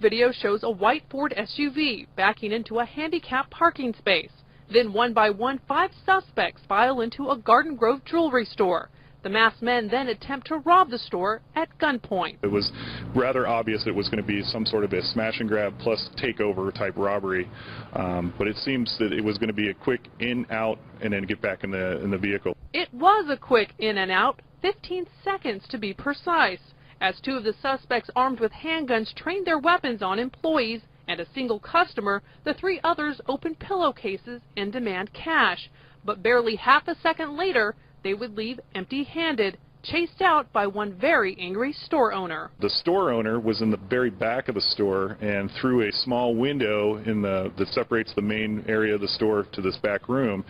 video shows a white Ford SUV backing into a handicapped parking space. Then one by one, 5 suspects file into a Garden Grove jewelry store. The masked men then attempt to rob the store at gunpoint. It was rather obvious it was going to be some sort of a smash and grab plus takeover type robbery, but it seems that it was going to be a quick in, out, and then get back in the vehicle. It was a quick in and out, 15 seconds to be precise, as 2 of the suspects armed with handguns trained their weapons on employees and a single customer. The 3 others opened pillowcases and demand cash, but barely half a second later, they would leave empty-handed, chased out by one very angry store owner. The store owner was in the very back of the store, and through a small window that separates the main area of the store to this back room,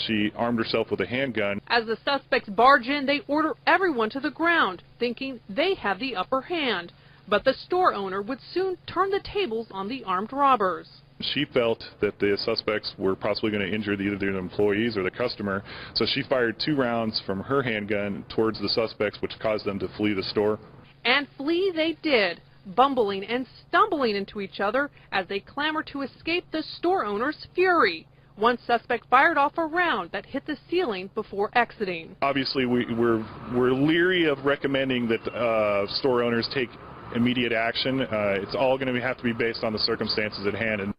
she armed herself with a handgun. As the suspects barge in, they order everyone to the ground, thinking they have the upper hand. But the store owner would soon turn the tables on the armed robbers. She felt that the suspects were possibly going to injure either the employees or the customer, so she fired 2 rounds from her handgun towards the suspects, which caused them to flee the store. And flee they did, bumbling and stumbling into each other as they clamored to escape the store owner's fury. One suspect fired off a round that hit the ceiling before exiting. Obviously, we're leery of recommending that store owners take immediate action. It's all going to have to be based on the circumstances at hand.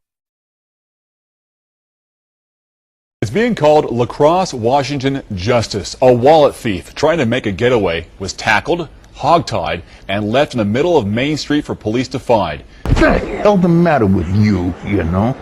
It's being called La Crosse, Washington justice. A wallet thief trying to make a getaway was tackled, hogtied, and left in the middle of Main Street for police to find. What the hell's the matter with you, you know?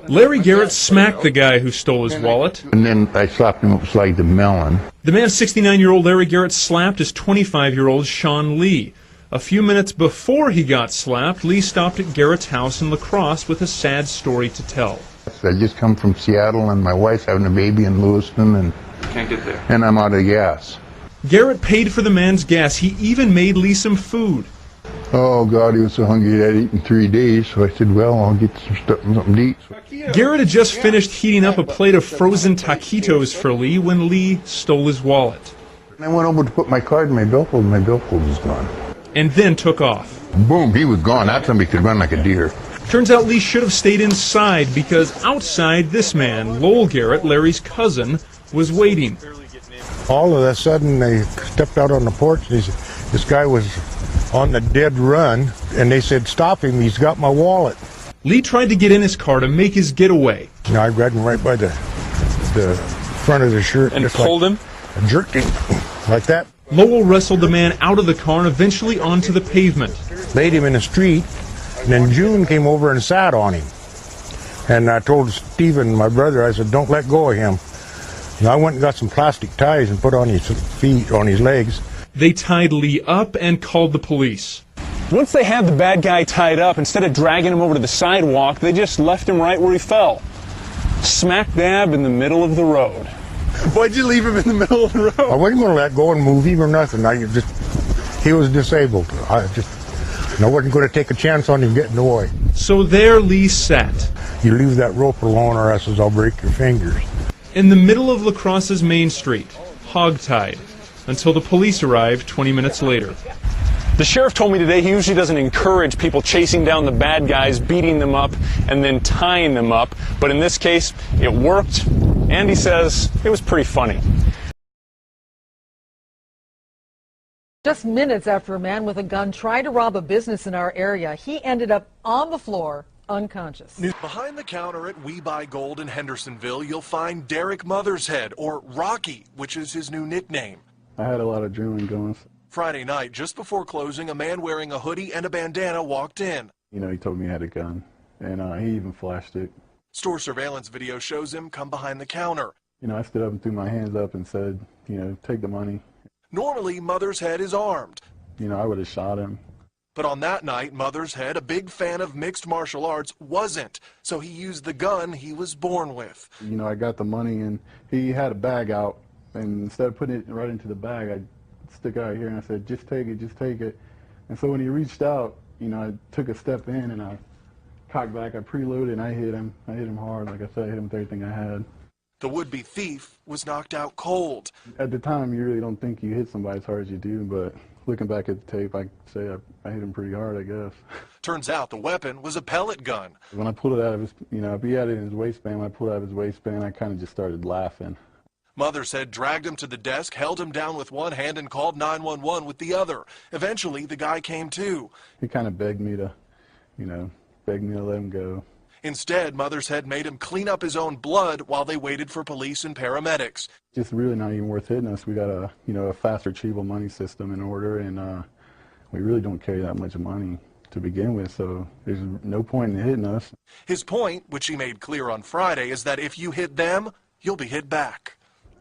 Larry Garrett smacked the guy who stole his wallet. And then I slapped him upside the melon. The man, 69-year-old Larry Garrett, slapped his 25-year-old Sean Lee. A few minutes before he got slapped, Lee stopped at Garrett's house in La Crosse with a sad story to tell. I just come from Seattle, and my wife's having a baby in Lewiston, and can't get there. And I'm out of gas. Garrett paid for the man's gas. He even made Lee some food. Oh, God, he was so hungry he hadn't eaten 3 days, so I said, well, I'll get something to eat. Garrett had just finished heating up a plate of frozen taquitos for Lee when Lee stole his wallet. And I went over to put my card in my billfold, and my billfold was gone. And then took off. Boom, he was gone. That somebody could run like a deer. Turns out Lee should have stayed inside because outside this man, Lowell Garrett, Larry's cousin, was waiting. All of a sudden they stepped out on the porch. This guy was on the dead run, and they said, stop him, he's got my wallet. Lee tried to get in his car to make his getaway. You know, I grabbed him right by the front of the shirt. And pulled him? I jerked him like that. Lowell wrestled the man out of the car and eventually onto the pavement. Laid him in the street, and then June came over and sat on him. And I told Stephen, my brother, I said, don't let go of him. And I went and got some plastic ties and put on his feet, on his legs. They tied Lee up and called the police. Once they had the bad guy tied up, instead of dragging him over to the sidewalk, they just left him right where he fell. Smack dab in the middle of the road. Why'd you leave him in the middle of the road? I wasn't going to let go and move him or nothing. He was disabled. I wasn't going to take a chance on him getting away. So there Lee sat. You leave that rope alone or else I'll break your fingers. In the middle of La Crosse's Main Street, hogtied, until the police arrived 20 minutes later. The sheriff told me today he usually doesn't encourage people chasing down the bad guys, beating them up, and then tying them up. But in this case, it worked, and he says it was pretty funny. Just minutes after a man with a gun tried to rob a business in our area, he ended up on the floor, unconscious. Behind the counter at We Buy Gold in Hendersonville, you'll find Derek Mothershead, or Rocky, which is his new nickname. I had a lot of adrenaline going. Friday night, just before closing, a man wearing a hoodie and a bandana walked in. You know, he told me he had a gun, and he even flashed it. Store surveillance video shows him come behind the counter. You know, I stood up and threw my hands up and said, you know, take the money. Normally, Mothershead is armed. You know, I would have shot him. But on that night, Mothershead, a big fan of mixed martial arts, wasn't. So he used the gun he was born with. You know, I got the money, and he had a bag out, and instead of putting it right into the bag, I stuck out here and I said, just take it, just take it. And so when he reached out, you know, I took a step in and I cocked back, I preloaded, and I hit him. I hit him hard. Like I said, I hit him with everything I had. The would-be thief was knocked out cold. At the time, you really don't think you hit somebody as hard as you do, but looking back at the tape, I say I hit him pretty hard, I guess. Turns out the weapon was a pellet gun. When I pulled it out of his, if he had it in his waistband, when I pulled it out of his waistband, I kind of just started laughing. Mother said dragged him to the desk, held him down with one hand, and called 911 with the other. Eventually, the guy came to. He kind of begged me to let him go. Instead, Mother said made him clean up his own blood while they waited for police and paramedics. Just really not even worth hitting us. We got a fast retrieval money system in order, and we really don't carry that much money to begin with, so there's no point in hitting us. His point, which he made clear on Friday, is that if you hit them, you'll be hit back.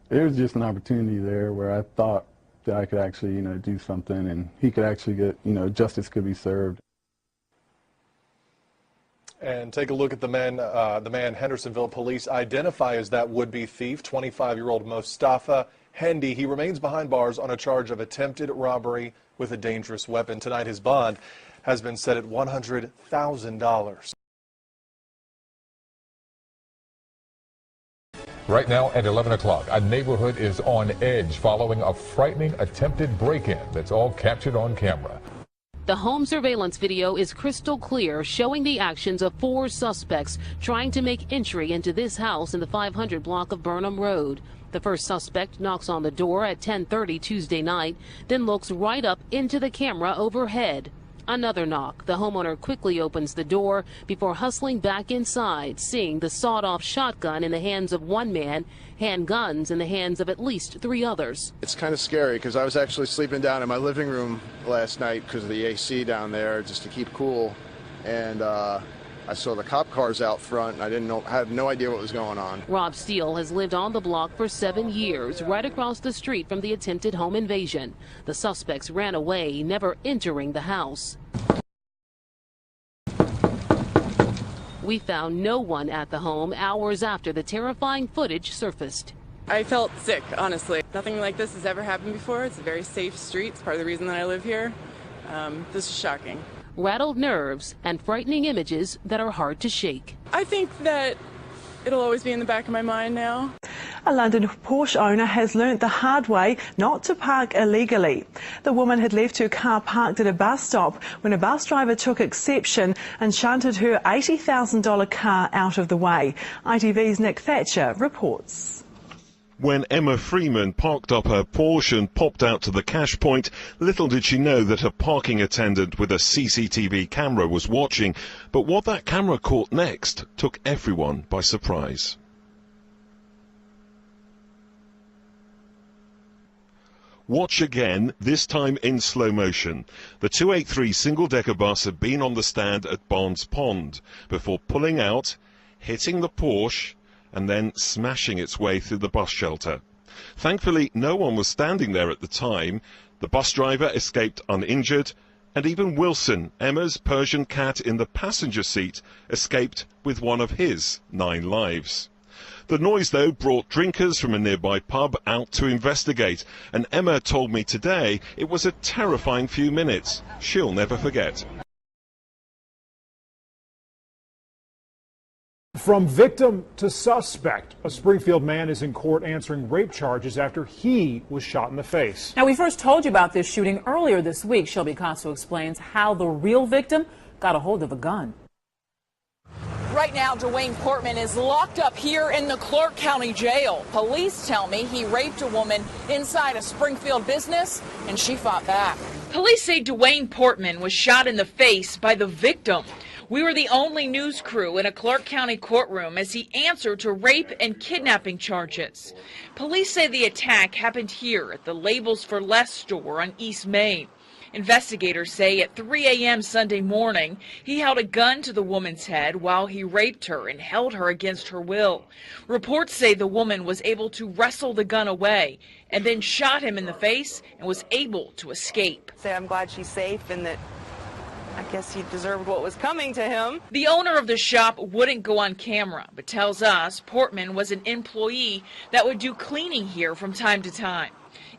There was just an opportunity there where I thought that I could actually, do something, and he could actually get, justice could be served. And take a look at the man Hendersonville police identify as that would-be thief, 25-year-old Mostafa Hendy. He remains behind bars on a charge of attempted robbery with a dangerous weapon. Tonight, his bond has been set at $100,000. Right now at 11 o'clock, a neighborhood is on edge following a frightening attempted break-in that's all captured on camera. The home surveillance video is crystal clear, showing the actions of 4 suspects trying to make entry into this house in the 500 block of Burnham Road. The first suspect knocks on the door at 10:30 Tuesday night, then looks right up into the camera overhead. Another knock. The homeowner quickly opens the door before hustling back inside, seeing the sawed-off shotgun in the hands of one man, handguns in the hands of at least 3 others. It's kind of scary because I was actually sleeping down in my living room last night because of the AC down there, just to keep cool, and I saw the cop cars out front, and I had no idea what was going on. Rob Steele has lived on the block for 7 years, right across the street from the attempted home invasion. The suspects ran away, never entering the house. We found no one at the home hours after the terrifying footage surfaced. I felt sick, honestly. Nothing like this has ever happened before. It's a very safe street. It's part of the reason that I live here. This is shocking. Rattled nerves and frightening images that are hard to shake. I think that it'll always be in the back of my mind now. A London Porsche owner has learnt the hard way not to park illegally. The woman had left her car parked at a bus stop when a bus driver took exception and shunted her $80,000 car out of the way. ITV's Nick Thatcher reports. When Emma Freeman parked up her Porsche and popped out to the cash point, little did she know that a parking attendant with a CCTV camera was watching. But what that camera caught next took everyone by surprise. Watch again, this time in slow motion. The 283 single-decker bus had been on the stand at Barnes Pond before pulling out, hitting the Porsche, and then smashing its way through the bus shelter. Thankfully, no one was standing there at the time. The bus driver escaped uninjured, and even Wilson, Emma's Persian cat in the passenger seat, escaped with one of his 9 lives. The noise, though, brought drinkers from a nearby pub out to investigate, and Emma told me today it was a terrifying few minutes she'll never forget. From victim to suspect, a Springfield man is in court answering rape charges after he was shot in the face. Now, we first told you about this shooting earlier this week. Shelby Costo explains how the real victim got a hold of a gun. Right now, Dwayne Portman is locked up here in the Clark County Jail. Police tell me he raped a woman inside a Springfield business, and she fought back. Police say Dwayne Portman was shot in the face by the victim. We were the only news crew in a Clark County courtroom as he answered to rape and kidnapping charges. Police say the attack happened here at the Labels for Less store on East Main. Investigators say at 3 a.m. Sunday morning, he held a gun to the woman's head while he raped her and held her against her will. Reports say the woman was able to wrestle the gun away and then shot him in the face and was able to escape. I'm glad she's safe and that I guess he deserved what was coming to him. The owner of the shop wouldn't go on camera, but tells us Portman was an employee that would do cleaning here from time to time.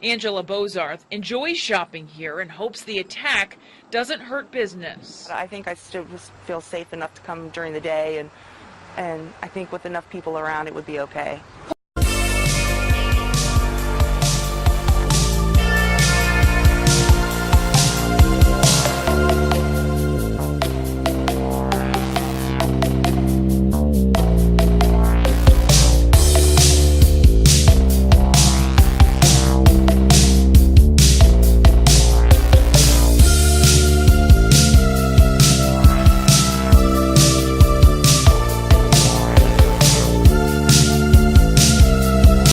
Angela Bozarth enjoys shopping here and hopes the attack doesn't hurt business. I think I still feel safe enough to come during the day, and I think with enough people around it would be okay.